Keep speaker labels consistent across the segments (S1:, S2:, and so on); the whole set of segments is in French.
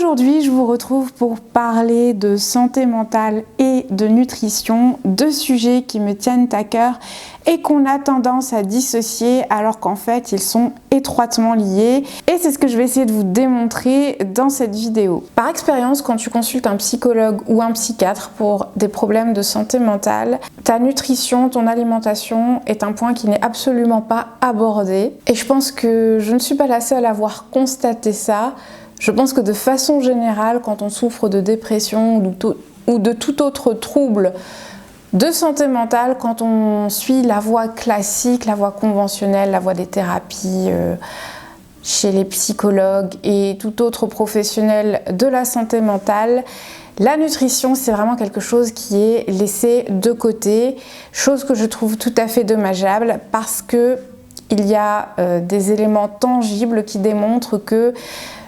S1: Aujourd'hui, je vous retrouve pour parler de santé mentale et de nutrition, deux sujets qui me tiennent à cœur et qu'on a tendance à dissocier alors qu'en fait, ils sont étroitement liés. Et c'est ce que je vais essayer de vous démontrer dans cette vidéo. Par expérience, quand tu consultes un psychologue ou un psychiatre pour des problèmes de santé mentale, ta nutrition, ton alimentation est un point qui n'est absolument pas abordé. Et je pense que je ne suis pas la seule à avoir constaté ça. Je pense que de façon générale, quand on souffre de dépression ou de tout autre trouble de santé mentale, quand on suit la voie classique, la voie conventionnelle, la voie des thérapies chez les psychologues et tout autre professionnel de la santé mentale, la nutrition, c'est vraiment quelque chose qui est laissé de côté, chose que je trouve tout à fait dommageable parce que il y a des éléments tangibles qui démontrent que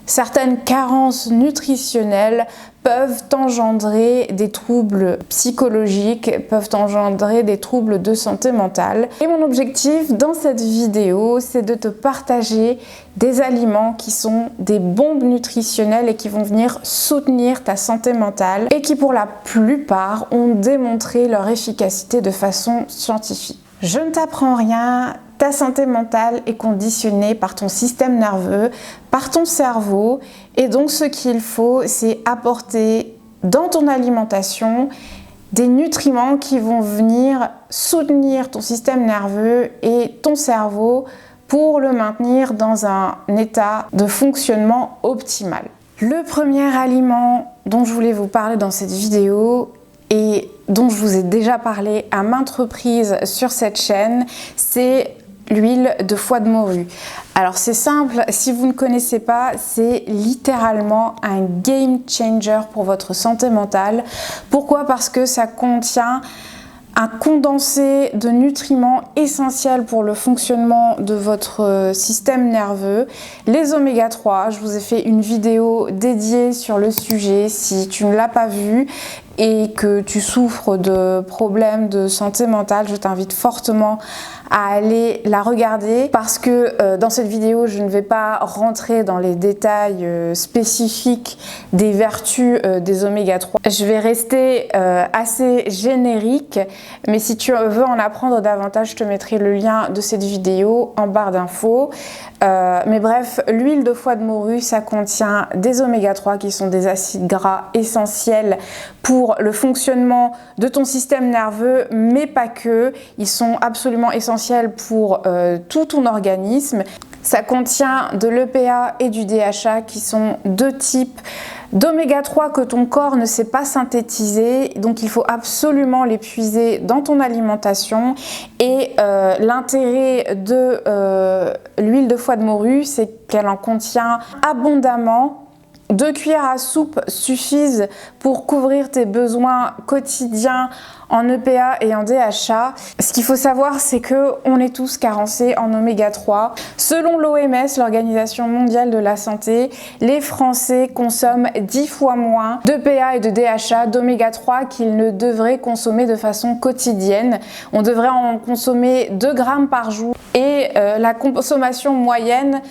S1: certaines carences nutritionnelles peuvent engendrer des troubles psychologiques, peuvent engendrer des troubles de santé mentale. Et mon objectif dans cette vidéo, c'est de te partager des aliments qui sont des bombes nutritionnelles et qui vont venir soutenir ta santé mentale et qui pour la plupart ont démontré leur efficacité de façon scientifique. Je ne t'apprends rien. Ta santé mentale est conditionnée par ton système nerveux, par ton cerveau, et donc ce qu'il faut, c'est apporter dans ton alimentation des nutriments qui vont venir soutenir ton système nerveux et ton cerveau pour le maintenir dans un état de fonctionnement optimal. Le premier aliment dont je voulais vous parler dans cette vidéo et dont je vous ai déjà parlé à maintes reprises sur cette chaîne, c'est l'huile de foie de morue. Alors c'est simple, si vous ne connaissez pas, c'est littéralement un game changer pour votre santé mentale. Pourquoi? Parce que ça contient un condensé de nutriments essentiels pour le fonctionnement de votre système nerveux. Les oméga 3, je vous ai fait une vidéo dédiée sur le sujet si tu ne l'as pas vue et que tu souffres de problèmes de santé mentale, je t'invite fortement à aller la regarder parce que dans cette vidéo, je ne vais pas rentrer dans les détails spécifiques des vertus des oméga 3. Je vais rester assez générique, mais si tu veux en apprendre davantage, je te mettrai le lien de cette vidéo en barre d'infos. Mais bref, l'huile de foie de morue, ça contient des oméga 3 qui sont des acides gras essentiels pour le fonctionnement de ton système nerveux, mais pas que. Ils sont absolument essentiels pour tout ton organisme. Ça contient de l'EPA et du DHA qui sont deux types d'oméga 3 que ton corps ne sait pas synthétiser, donc il faut absolument les puiser dans ton alimentation. Et l'intérêt de l'huile de foie de morue, c'est qu'elle en contient abondamment. 2 cuillères à soupe suffisent pour couvrir tes besoins quotidiens en EPA et en DHA. Ce qu'il faut savoir, c'est qu'on est tous carencés en oméga 3. Selon l'OMS, l'Organisation mondiale de la santé, les Français consomment 10 fois moins d'EPA et de DHA, d'oméga 3 qu'ils ne devraient consommer de façon quotidienne. On devrait en consommer 2 grammes par jour et la consommation moyenne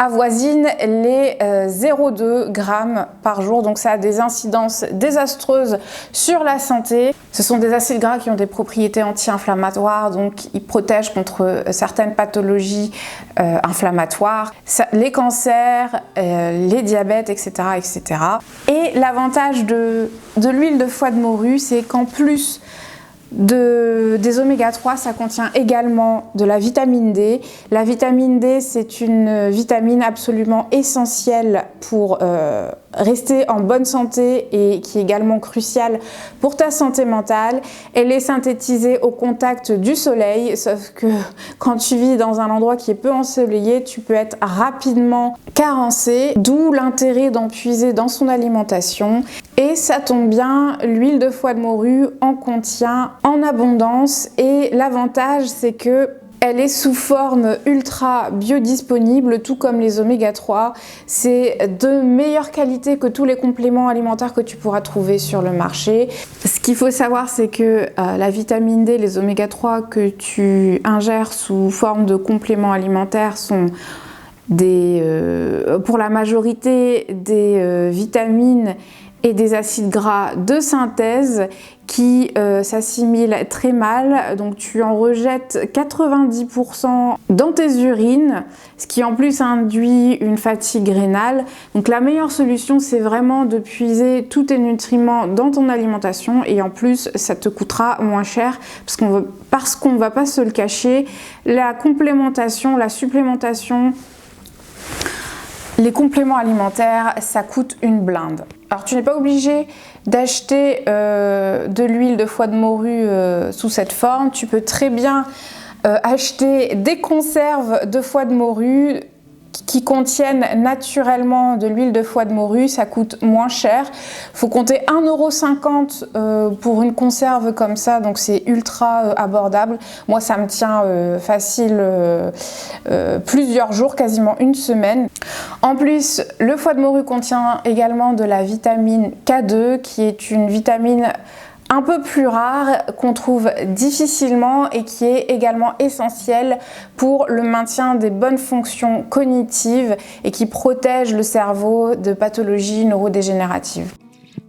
S1: avoisine les 0,2 grammes par jour, donc ça a des incidences désastreuses sur la santé. Ce sont des acides gras qui ont des propriétés anti-inflammatoires, donc ils protègent contre certaines pathologies inflammatoires, les cancers, les diabètes, etc. etc. Et l'avantage de l'huile de foie de morue, c'est qu'en plus des oméga 3, ça contient également de la vitamine D. La vitamine D, c'est une vitamine absolument essentielle pour rester en bonne santé et qui est également cruciale pour ta santé mentale. Elle est synthétisée au contact du soleil, sauf que quand tu vis dans un endroit qui est peu ensoleillé, tu peux être rapidement carencé, d'où l'intérêt d'en puiser dans son alimentation. Et ça tombe bien, l'huile de foie de morue en contient en abondance et l'avantage c'est que elle est sous forme ultra biodisponible, tout comme les oméga 3. C'est de meilleure qualité que tous les compléments alimentaires que tu pourras trouver sur le marché. Ce qu'il faut savoir, c'est que la vitamine D, les oméga 3 que tu ingères sous forme de compléments alimentaires sont pour la majorité des vitamines et des acides gras de synthèse qui s'assimilent très mal. Donc tu en rejettes 90% dans tes urines, ce qui en plus induit une fatigue rénale. Donc la meilleure solution, c'est vraiment de puiser tous tes nutriments dans ton alimentation, et en plus ça te coûtera moins cher parce qu'on ne va pas se le cacher, la complémentation, la supplémentation, les compléments alimentaires, ça coûte une blinde. Alors tu n'es pas obligé d'acheter de l'huile de foie de morue sous cette forme. Tu peux très bien acheter des conserves de foie de morue qui contiennent naturellement de l'huile de foie de morue, ça coûte moins cher. Il faut compter 1,50 € pour une conserve comme ça, donc c'est ultra abordable. Moi ça me tient facile plusieurs jours, quasiment une semaine. En plus, le foie de morue contient également de la vitamine K2, qui est une vitamine un peu plus rare, qu'on trouve difficilement et qui est également essentielle pour le maintien des bonnes fonctions cognitives et qui protège le cerveau de pathologies neurodégénératives.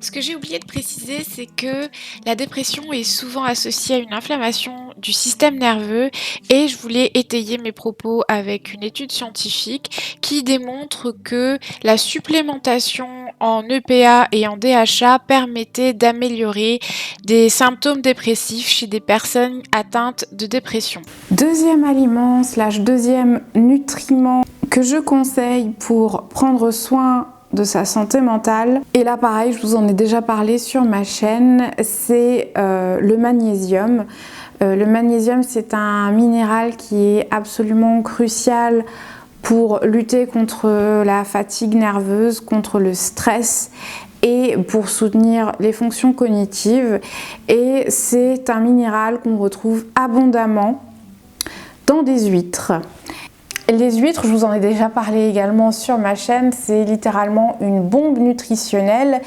S2: Ce que j'ai oublié de préciser, c'est que la dépression est souvent associée à une inflammation du système nerveux, et je voulais étayer mes propos avec une étude scientifique qui démontre que la supplémentation en EPA et en DHA permettait d'améliorer des symptômes dépressifs chez des personnes atteintes de dépression.
S1: Deuxième aliment / deuxième nutriment que je conseille pour prendre soin de sa santé mentale, et là pareil, je vous en ai déjà parlé sur ma chaîne, c'est le magnésium. Le magnésium, c'est un minéral qui est absolument crucial pour lutter contre la fatigue nerveuse, contre le stress et pour soutenir les fonctions cognitives. Et c'est un minéral qu'on retrouve abondamment dans des huîtres. Les huîtres, je vous en ai déjà parlé également sur ma chaîne, c'est littéralement une bombe nutritionnelle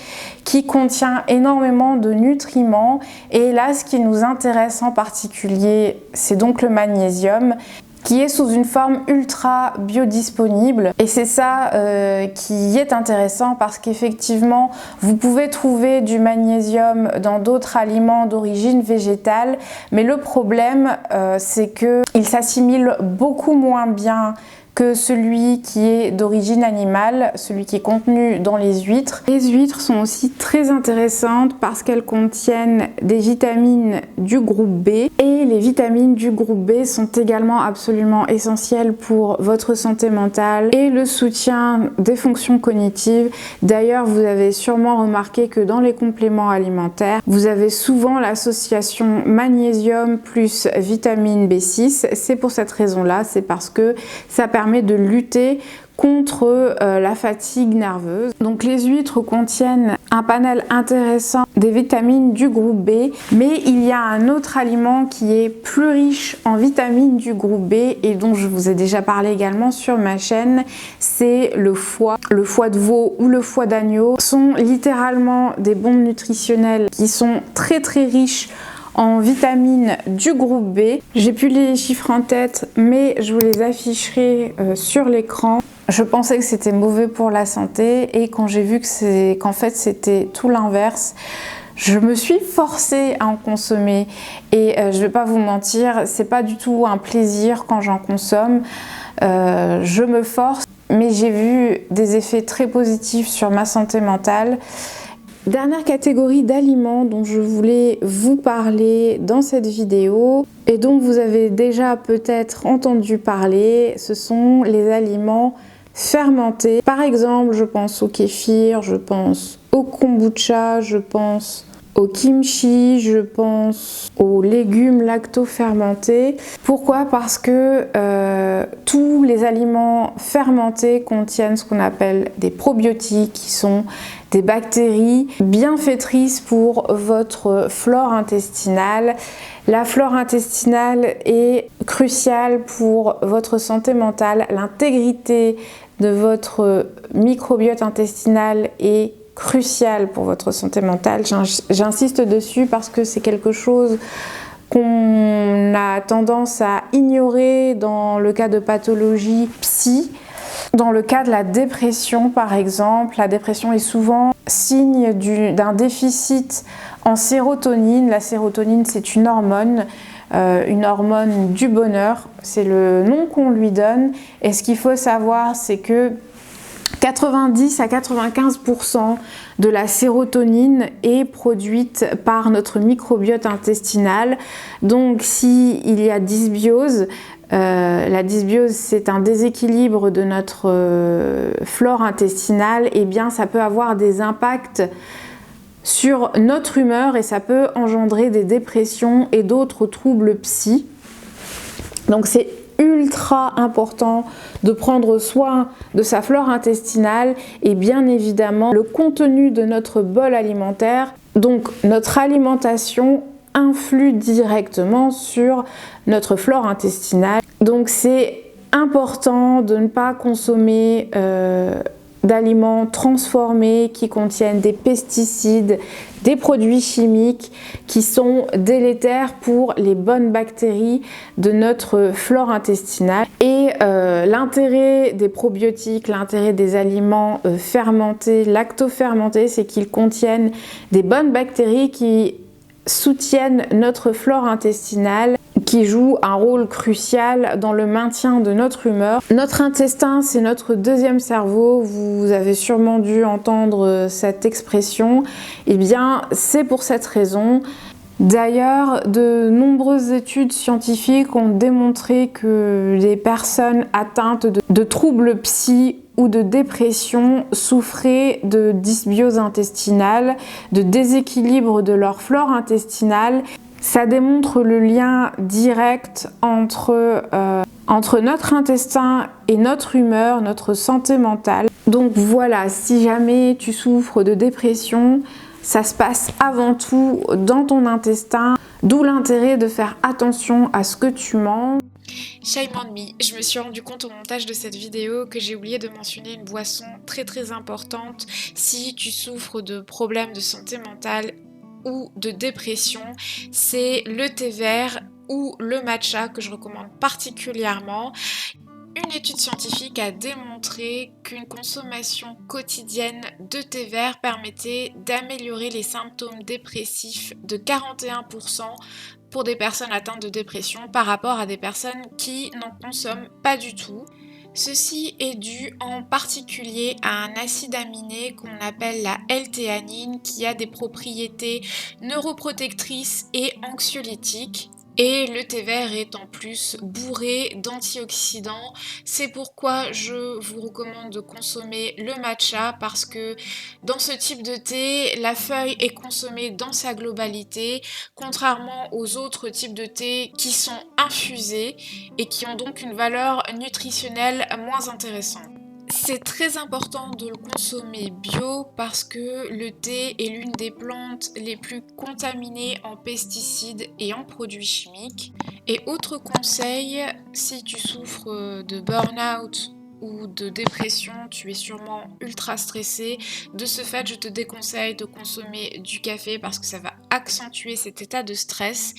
S1: qui contient énormément de nutriments. Et là, ce qui nous intéresse en particulier, c'est donc le magnésium, qui est sous une forme ultra biodisponible, et c'est ça qui est intéressant, parce qu'effectivement vous pouvez trouver du magnésium dans d'autres aliments d'origine végétale, mais le problème c'est qu'il s'assimile beaucoup moins bien que celui qui est d'origine animale, celui qui est contenu dans les huîtres. Les huîtres sont aussi très intéressantes parce qu'elles contiennent des vitamines du groupe B, et les vitamines du groupe B sont également absolument essentielles pour votre santé mentale et le soutien des fonctions cognitives. D'ailleurs, vous avez sûrement remarqué que dans les compléments alimentaires, vous avez souvent l'association magnésium plus vitamine B6. C'est pour cette raison-là, c'est parce que ça permet de lutter contre la fatigue nerveuse. Donc les huîtres contiennent un panel intéressant des vitamines du groupe B, mais il y a un autre aliment qui est plus riche en vitamines du groupe B et dont je vous ai déjà parlé également sur ma chaîne, c'est le foie. Le foie de veau ou le foie d'agneau sont littéralement des bombes nutritionnelles qui sont très riches en vitamines du groupe B. J'ai plus les chiffres en tête, mais je vous les afficherai sur l'écran. Je pensais que c'était mauvais pour la santé, et quand j'ai vu qu'en fait c'était tout l'inverse, je me suis forcée à en consommer. Et je vais pas vous mentir, c'est pas du tout un plaisir quand j'en consomme. Je me force, mais j'ai vu des effets très positifs sur ma santé mentale. Dernière catégorie d'aliments dont je voulais vous parler dans cette vidéo et dont vous avez déjà peut-être entendu parler, ce sont les aliments fermentés. Par exemple, je pense au kéfir, je pense au kombucha, je pense au kimchi, je pense aux légumes lacto-fermentés. Pourquoi? Parce que tous les aliments fermentés contiennent ce qu'on appelle des probiotiques, qui sont des bactéries bienfaitrices pour votre flore intestinale. La flore intestinale est cruciale pour votre santé mentale. L'intégrité de votre microbiote intestinal est crucial pour votre santé mentale. J'insiste dessus parce que c'est quelque chose qu'on a tendance à ignorer dans le cas de pathologies psy. Dans le cas de la dépression par exemple, la dépression est souvent signe d'un déficit en sérotonine. La sérotonine, c'est une hormone du bonheur, c'est le nom qu'on lui donne. Et ce qu'il faut savoir, c'est que 90 à 95% de la sérotonine est produite par notre microbiote intestinal. Donc s'il y a dysbiose, la dysbiose c'est un déséquilibre de notre flore intestinale, et bien ça peut avoir des impacts sur notre humeur et ça peut engendrer des dépressions et d'autres troubles psy. Donc c'est ultra important de prendre soin de sa flore intestinale et bien évidemment le contenu de notre bol alimentaire. Donc notre alimentation influe directement sur notre flore intestinale. Donc c'est important de ne pas consommer d'aliments transformés qui contiennent des pesticides, des produits chimiques qui sont délétères pour les bonnes bactéries de notre flore intestinale. Et l'intérêt des probiotiques, l'intérêt des aliments fermentés, lactofermentés, c'est qu'ils contiennent des bonnes bactéries qui soutiennent notre flore intestinale, qui joue un rôle crucial dans le maintien de notre humeur. Notre intestin, c'est notre deuxième cerveau. Vous avez sûrement dû entendre cette expression. Eh bien, c'est pour cette raison. D'ailleurs, de nombreuses études scientifiques ont démontré que les personnes atteintes de troubles psy ou de dépression souffraient de dysbiose intestinale, de déséquilibre de leur flore intestinale. Ça démontre le lien direct entre notre intestin et notre humeur, notre santé mentale. Donc voilà, si jamais tu souffres de dépression, ça se passe avant tout dans ton intestin, d'où l'intérêt de faire attention à ce que tu manges.
S2: Shame on me, je me suis rendu compte au montage de cette vidéo que j'ai oublié de mentionner une boisson très importante. Si tu souffres de problèmes de santé mentale ou de dépression, c'est le thé vert ou le matcha que je recommande particulièrement. Une étude scientifique a démontré qu'une consommation quotidienne de thé vert permettait d'améliorer les symptômes dépressifs de 41% pour des personnes atteintes de dépression par rapport à des personnes qui n'en consomment pas du tout. Ceci est dû en particulier à un acide aminé qu'on appelle la L-théanine qui a des propriétés neuroprotectrices et anxiolytiques. Et le thé vert est en plus bourré d'antioxydants. C'est pourquoi je vous recommande de consommer le matcha, parce que dans ce type de thé, la feuille est consommée dans sa globalité, contrairement aux autres types de thé qui sont infusés et qui ont donc une valeur nutritionnelle moins intéressante. C'est très important de le consommer bio parce que le thé est l'une des plantes les plus contaminées en pesticides et en produits chimiques. Et autre conseil, si tu souffres de burn-out ou de dépression, tu es sûrement ultra stressé. De ce fait, je te déconseille de consommer du café parce que ça va accentuer cet état de stress.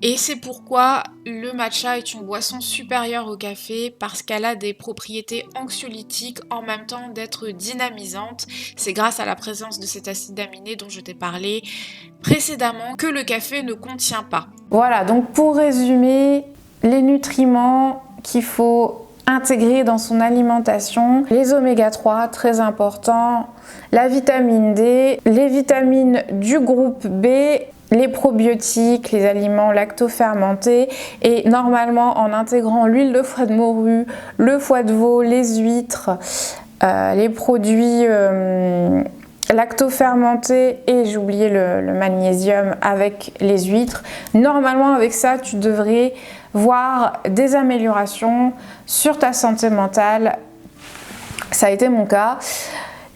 S2: Et c'est pourquoi le matcha est une boisson supérieure au café, parce qu'elle a des propriétés anxiolytiques en même temps d'être dynamisante. C'est grâce à la présence de cet acide aminé dont je t'ai parlé précédemment que le café ne contient pas.
S1: Voilà, donc pour résumer, les nutriments qu'il faut intégrer dans son alimentation, les oméga 3 très importants, la vitamine D, les vitamines du groupe B, les probiotiques, les aliments lactofermentés, et normalement en intégrant l'huile de foie de morue, le foie de veau, les huîtres, les produits lactofermentés, et j'ai oublié le magnésium avec les huîtres. Normalement avec ça tu devrais voir des améliorations sur ta santé mentale. Ça a été mon cas.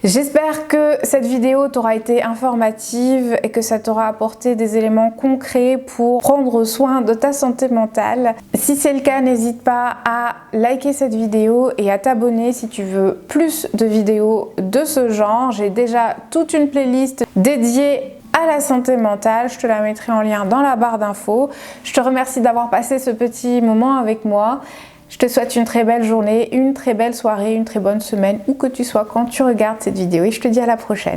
S1: J'espère que cette vidéo t'aura été informative et que ça t'aura apporté des éléments concrets pour prendre soin de ta santé mentale. Si c'est le cas, n'hésite pas à liker cette vidéo et à t'abonner si tu veux plus de vidéos de ce genre. J'ai déjà toute une playlist dédiée à la santé mentale, je te la mettrai en lien dans la barre d'infos. Je te remercie d'avoir passé ce petit moment avec moi Je te souhaite une très belle journée, une très belle soirée, une très bonne semaine, où que tu sois quand tu regardes cette vidéo et je te dis à la prochaine.